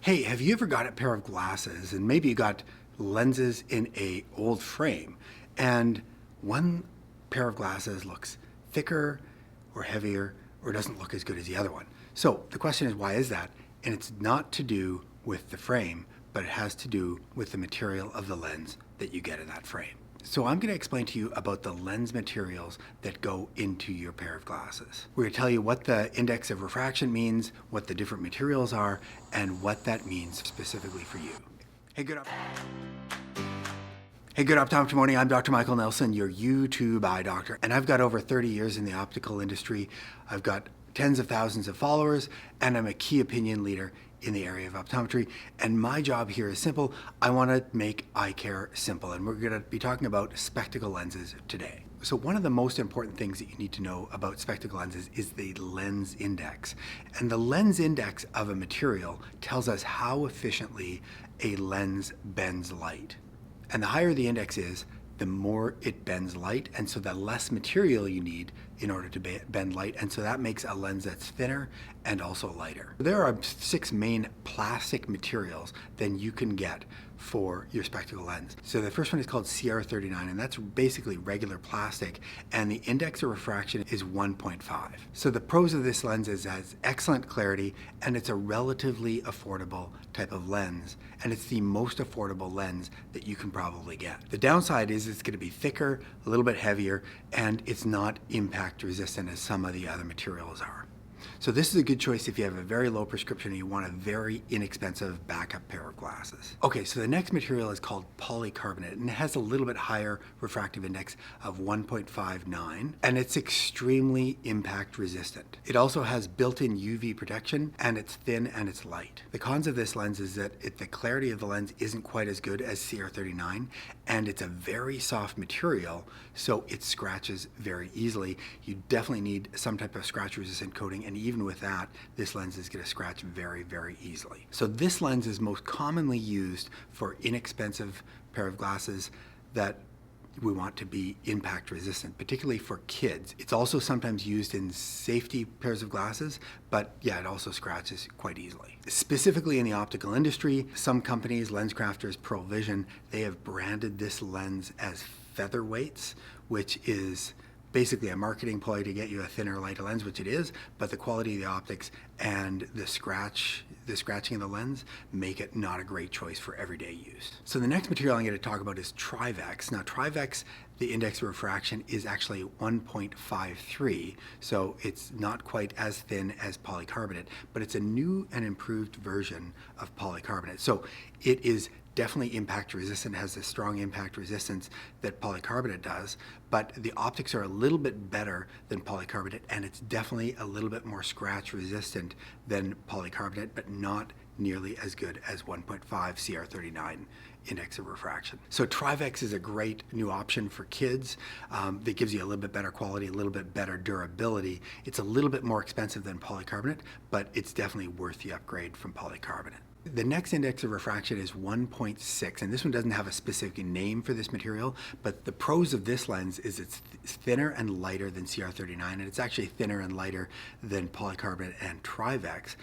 Hey, have you ever got a pair of glasses and maybe you got lenses in a old frame and one pair of glasses looks thicker or heavier or doesn't look as good as the other one? So the question is, why is that? And it's not to do with the frame, but it has to do with the material of the lens that you get in that frame. So I'm going to explain to you about the lens materials that go into your pair of glasses. We're going to tell you what the index of refraction means, what the different materials are, and what that means specifically for you. Hey, good Optometry morning. I'm Dr. Michael Nelson, your YouTube eye doctor, and I've got over 30 years in the optical industry. I've got tens of thousands of followers, and I'm a key opinion leader in the area of optometry. And my job here is simple. I want to make eye care simple, and we're going to be talking about spectacle lenses today. So one of the most important things that you need to know about spectacle lenses is the lens index. And the lens index of a material tells us how efficiently a lens bends light. And the higher the index is, the more it bends light, and so the less material you need in order to bend light, and so that makes a lens that's thinner and also lighter. There are 6 main plastic materials that you can get for your spectacle lens. So the first one is called CR39, and that's basically regular plastic, and the index of refraction is 1.5. So the pros of this lens is it has excellent clarity, and it's a relatively affordable type of lens, and it's the most affordable lens that you can probably get. The downside is it's going to be thicker, a little bit heavier, and it's not impact resistant as some of the other materials are. So this is a good choice if you have a very low prescription and you want a very inexpensive backup pair of glasses. Okay, so the next material is called polycarbonate, and it has a little bit higher refractive index of 1.59, and it's extremely impact resistant. It also has built-in UV protection, and it's thin and it's light. The cons of this lens is that the clarity of the lens isn't quite as good as CR39, and it's a very soft material, so it scratches very easily. You definitely need some type of scratch resistant coating, and even with that, this lens is going to scratch very, very easily. So this lens is most commonly used for inexpensive pair of glasses that we want to be impact resistant, particularly for kids. It's also sometimes used in safety pairs of glasses, but yeah, it also scratches quite easily. Specifically in the optical industry, some companies, lens crafters, Pearl Vision, they have branded this lens as featherweights, which is basically a marketing ploy to get you a thinner, lighter lens, which it is, but the quality of the optics and the scratching of the lens make it not a great choice for everyday use. So the next material I'm going to talk about is Trivex. Now Trivex, the index of refraction is actually 1.53, so it's not quite as thin as polycarbonate, but it's a new and improved version of polycarbonate. So it is definitely impact resistant, has a strong impact resistance that polycarbonate does, but the optics are a little bit better than polycarbonate, and it's definitely a little bit more scratch resistant than polycarbonate, but not nearly as good as 1.5 CR39 index of refraction. So Trivex is a great new option for kids that gives you a little bit better quality, a little bit better durability. It's a little bit more expensive than polycarbonate, but it's definitely worth the upgrade from polycarbonate. The next index of refraction is 1.6, and this one doesn't have a specific name for this material, but the pros of this lens is it's thinner and lighter than CR39, and it's actually thinner and lighter than polycarbonate and Trivex.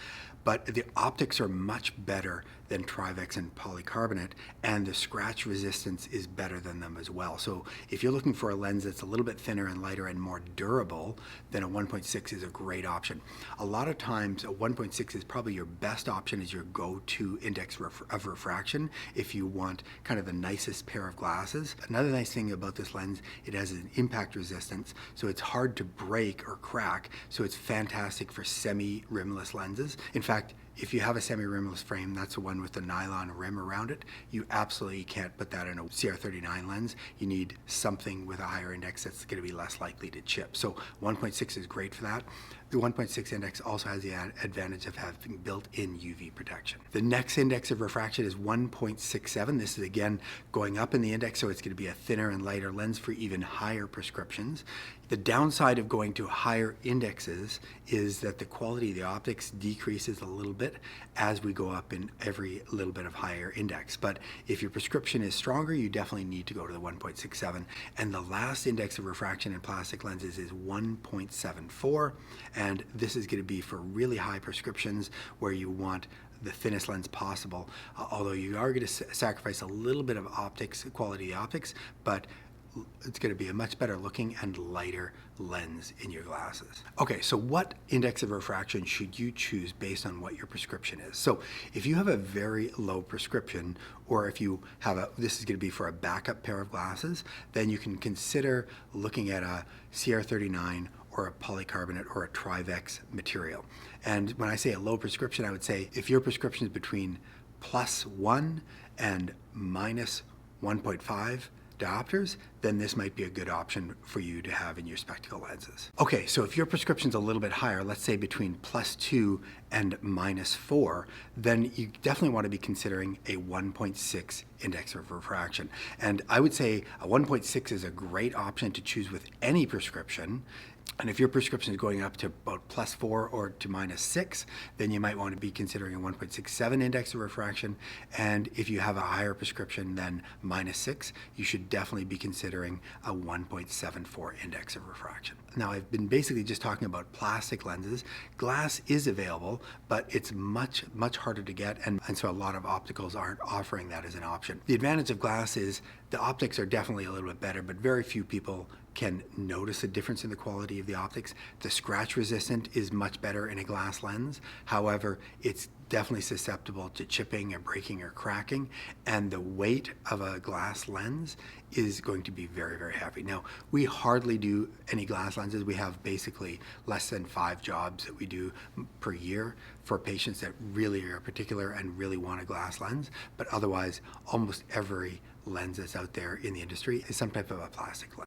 But the optics are much better than Trivex and polycarbonate, and the scratch resistance is better than them as well. So if you're looking for a lens that's a little bit thinner and lighter and more durable, then a 1.6 is a great option. A lot of times a 1.6 is probably your best option as your go-to index of refraction if you want kind of the nicest pair of glasses. Another nice thing about this lens, it has an impact resistance, so it's hard to break or crack, so it's fantastic for semi-rimless lenses. In fact, if you have a semi-rimless frame, that's the one with the nylon rim around it, you absolutely can't put that in a CR39 lens. You need something with a higher index that's going to be less likely to chip. So 1.6 is great for that. The 1.6 index also has the advantage of having built-in UV protection. The next index of refraction is 1.67. This is again going up in the index, so it's going to be a thinner and lighter lens for even higher prescriptions. The downside of going to higher indexes is that the quality of the optics decreases a little bit as we go up in every little bit of higher index. But if your prescription is stronger, you definitely need to go to the 1.67. And the last index of refraction in plastic lenses is 1.74. And this is going to be for really high prescriptions where you want the thinnest lens possible, although you are going to sacrifice a little bit of optics, quality optics, but it's going to be a much better looking and lighter lens in your glasses. Okay, so what index of refraction should you choose based on what your prescription is? So if you have a very low prescription, or if you have this is going to be for a backup pair of glasses, then you can consider looking at a CR39 or a polycarbonate or a Trivex material. And when I say a low prescription, I would say if your prescription is between +1 and -1.5 diopters, then this might be a good option for you to have in your spectacle lenses. Okay, so if your prescription's a little bit higher, let's say between +2 and -4, then you definitely want to be considering a 1.6 index of refraction. And I would say a 1.6 is a great option to choose with any prescription. And if your prescription is going up to about +4 or to -6, then you might want to be considering a 1.67 index of refraction. And if you have a higher prescription than -6, you should definitely be considering a 1.74 index of refraction. Now, I've been basically just talking about plastic lenses. Glass is available, but it's much harder to get, and so a lot of opticals aren't offering that as an option. The advantage of glass is the optics are definitely a little bit better, but very few people can notice a difference in the quality of the optics. The scratch resistant is much better in a glass lens. However, it's definitely susceptible to chipping or breaking or cracking, and the weight of a glass lens is going to be very heavy. Now, we hardly do any glass lenses. We have basically less than 5 jobs that we do per year for patients that really are particular and really want a glass lens, but otherwise almost every lens that's out there in the industry is some type of a plastic lens.